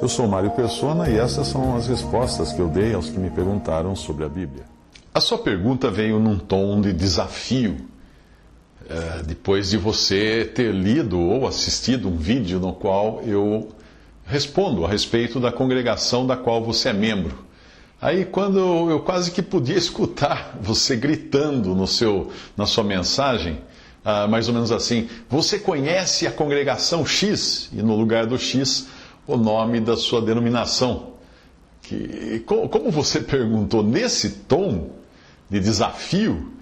Eu sou Mário Persona e essas são as respostas que eu dei aos que me perguntaram sobre a Bíblia. A sua pergunta veio num tom de desafio, depois de você ter lido ou assistido um vídeo no qual eu respondo a respeito da congregação da qual você é membro. Aí, quando eu quase que podia escutar você gritando na sua mensagem, mais ou menos assim: você conhece a congregação X? E no lugar do X, o nome da sua denominação. Como você perguntou nesse tom de desafio,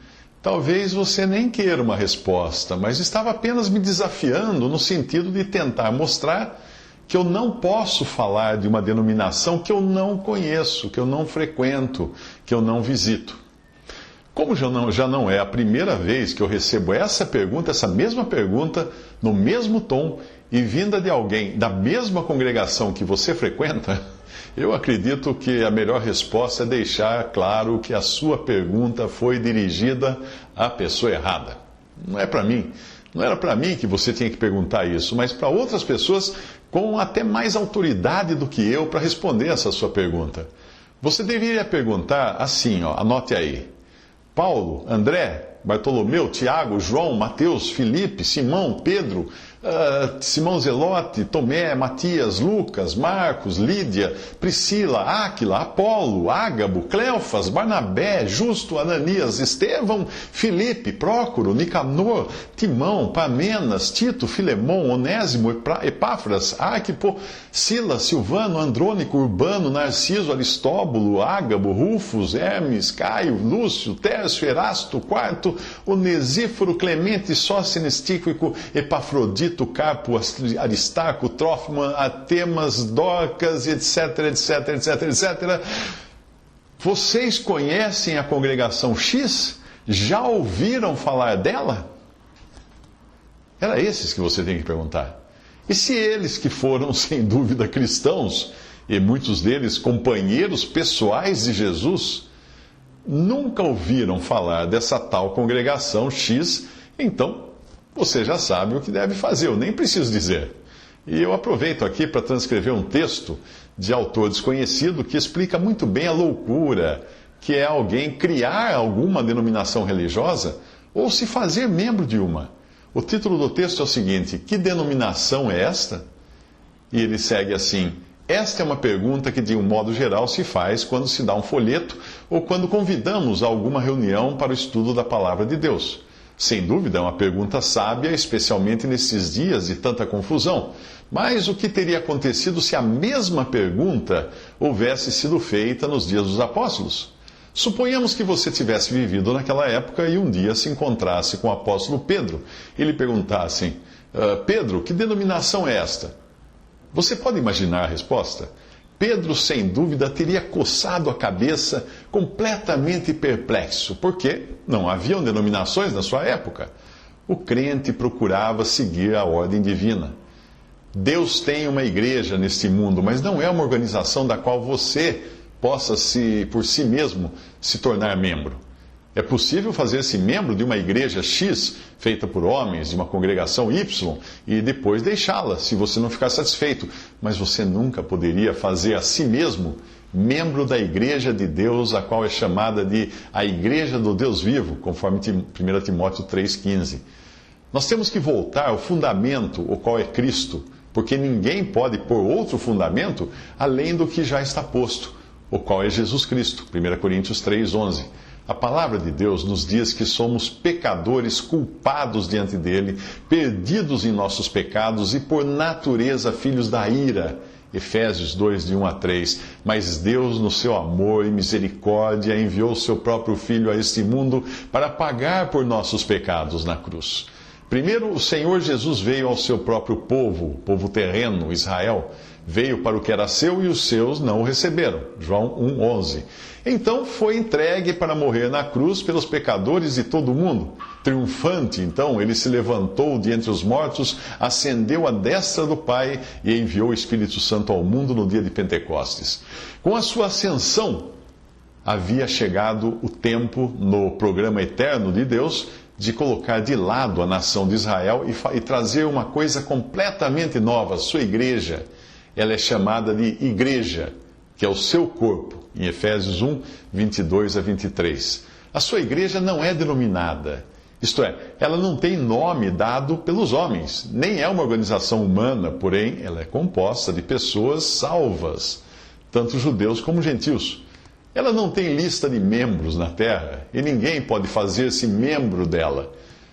talvez você nem queira uma resposta, mas estava apenas me desafiando no sentido de tentar mostrar que eu não posso falar de uma denominação que eu não conheço, que eu não frequento, que eu não visito. Como já não é a primeira vez que eu recebo essa mesma pergunta, no mesmo tom, e vinda de alguém da mesma congregação que você frequenta, eu acredito que a melhor resposta é deixar claro que a sua pergunta foi dirigida à pessoa errada. Não é para mim. Não era para mim que você tinha que perguntar isso, mas para outras pessoas com até mais autoridade do que eu para responder essa sua pergunta. Você deveria perguntar assim, anote aí: Paulo, André, Bartolomeu, Tiago, João, Mateus, Filipe, Simão, Pedro, Simão Zelote, Tomé, Matias, Lucas, Marcos, Lídia, Priscila, Áquila, Apolo, Ágabo, Cleofas, Barnabé, Justo, Ananias, Estevão, Filipe, Prócoro, Nicanor, Timão, Pamenas, Tito, Filemão, Onésimo, Epáfras, Arquipo, Silas, Silvano, Andrônico, Urbano, Narciso, Aristóbulo, Ágabo, Rufus, Hermes, Caio, Lúcio, Tércio, Erasto, Quarto, Onesíforo, Clemente, Sóstenes, Tíquico, Epafrodito, Carpo, Aristarco, Trófimo, Atemas, Dorcas, etc, etc, etc, etc. Vocês conhecem a congregação X? Já ouviram falar dela? Era esses que você tem que perguntar. E se eles que foram, sem dúvida, cristãos, e muitos deles companheiros pessoais de Jesus, nunca ouviram falar dessa tal congregação X, então você já sabe o que deve fazer, eu nem preciso dizer. E eu aproveito aqui para transcrever um texto de autor desconhecido que explica muito bem a loucura que é alguém criar alguma denominação religiosa ou se fazer membro de uma. O título do texto é o seguinte: que denominação é esta? E ele segue assim: esta é uma pergunta que, de um modo geral, se faz quando se dá um folheto ou quando convidamos a alguma reunião para o estudo da palavra de Deus. Sem dúvida, é uma pergunta sábia, especialmente nesses dias de tanta confusão. Mas o que teria acontecido se a mesma pergunta houvesse sido feita nos dias dos apóstolos? Suponhamos que você tivesse vivido naquela época e um dia se encontrasse com o apóstolo Pedro e lhe perguntassem: Pedro, que denominação é esta? Você pode imaginar a resposta? Pedro, sem dúvida, teria coçado a cabeça, completamente perplexo, porque não haviam denominações na sua época. O crente procurava seguir a ordem divina. Deus tem uma igreja neste mundo, mas não é uma organização da qual você possa, por si mesmo, se tornar membro. É possível fazer-se membro de uma igreja X, feita por homens, de uma congregação Y, e depois deixá-la, se você não ficar satisfeito. Mas você nunca poderia fazer a si mesmo membro da igreja de Deus, a qual é chamada de a Igreja do Deus Vivo, conforme 1 Timóteo 3,15. Nós temos que voltar ao fundamento, o qual é Cristo, porque ninguém pode pôr outro fundamento além do que já está posto, o qual é Jesus Cristo, 1 Coríntios 3,11. A palavra de Deus nos diz que somos pecadores culpados diante dele, perdidos em nossos pecados e por natureza filhos da ira. Efésios 2, de 1 a 3. Mas Deus, no seu amor e misericórdia, enviou o seu próprio Filho a este mundo para pagar por nossos pecados na cruz. Primeiro, o Senhor Jesus veio ao seu próprio povo, povo terreno, Israel. Veio para o que era seu e os seus não o receberam. João 1,11. Então foi entregue para morrer na cruz pelos pecadores de todo o mundo. Triunfante, então, ele se levantou de entre os mortos, ascendeu à destra do Pai e enviou o Espírito Santo ao mundo no dia de Pentecostes. Com a sua ascensão, havia chegado o tempo no programa eterno de Deus de colocar de lado a nação de Israel e trazer uma coisa completamente nova. A sua igreja, ela é chamada de igreja, que é o seu corpo, em Efésios 1, 22 a 23. A sua igreja não é denominada, isto é, ela não tem nome dado pelos homens, nem é uma organização humana, porém, ela é composta de pessoas salvas, tanto judeus como gentios. Ela não tem lista de membros na terra, e ninguém pode fazer-se membro dela.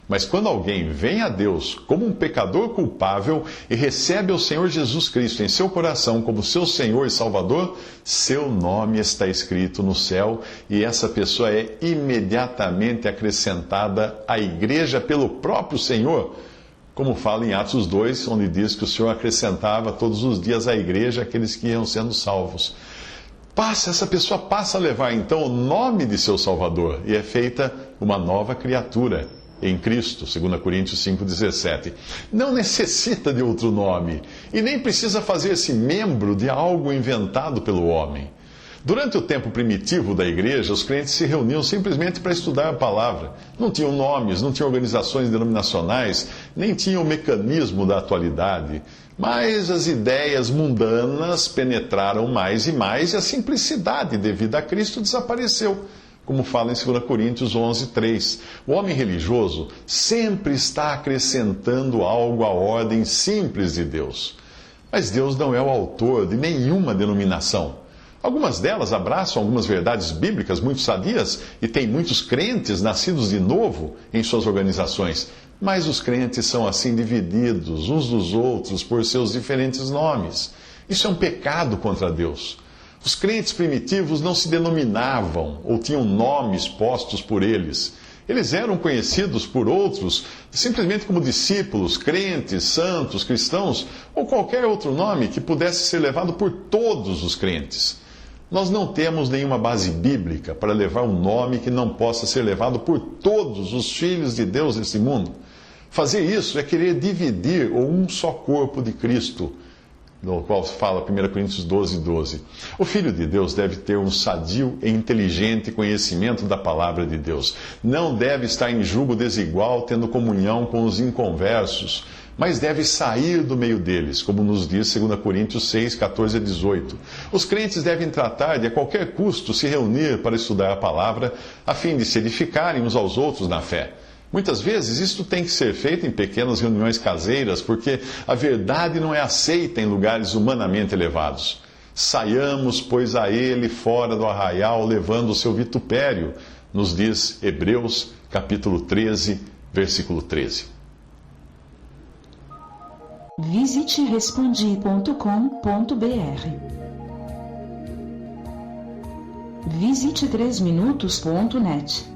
Mas quando alguém vem a Deus como um pecador culpável e recebe o Senhor Jesus Cristo em seu coração como seu Senhor e Salvador, seu nome está escrito no céu e essa pessoa é imediatamente acrescentada à igreja pelo próprio Senhor, como fala em Atos 2, onde diz que o Senhor acrescentava todos os dias à igreja aqueles que iam sendo salvos. Essa pessoa passa a levar então o nome de seu Salvador e é feita uma nova criatura em Cristo, 2 Coríntios 5,17. Não necessita de outro nome e nem precisa fazer-se membro de algo inventado pelo homem. Durante o tempo primitivo da igreja, os crentes se reuniam simplesmente para estudar a palavra. Não tinham nomes, não tinham organizações denominacionais, nem tinham o mecanismo da atualidade. Mas as ideias mundanas penetraram mais e mais e a simplicidade devida a Cristo desapareceu. Como fala em 2 Coríntios 11, 3. O homem religioso sempre está acrescentando algo à ordem simples de Deus. Mas Deus não é o autor de nenhuma denominação. Algumas delas abraçam algumas verdades bíblicas muito sadias e têm muitos crentes nascidos de novo em suas organizações. Mas os crentes são assim divididos uns dos outros por seus diferentes nomes. Isso é um pecado contra Deus. Os crentes primitivos não se denominavam ou tinham nomes postos por eles. Eles eram conhecidos por outros simplesmente como discípulos, crentes, santos, cristãos ou qualquer outro nome que pudesse ser levado por todos os crentes. Nós não temos nenhuma base bíblica para levar um nome que não possa ser levado por todos os filhos de Deus nesse mundo. Fazer isso é querer dividir um só corpo de Cristo, no qual se fala 1 Coríntios 12, 12. O Filho de Deus deve ter um sadio e inteligente conhecimento da palavra de Deus. Não deve estar em julgo desigual, tendo comunhão com os inconversos, mas deve sair do meio deles, como nos diz 2 Coríntios 6, 14 a 18. Os crentes devem tratar de a qualquer custo se reunir para estudar a palavra, a fim de se edificarem uns aos outros na fé. Muitas vezes isto tem que ser feito em pequenas reuniões caseiras, porque a verdade não é aceita em lugares humanamente elevados. Saiamos, pois, a ele fora do arraial, levando o seu vitupério, nos diz Hebreus, capítulo 13, versículo 13. Visite respondi.com.br. Visite 3minutos.net.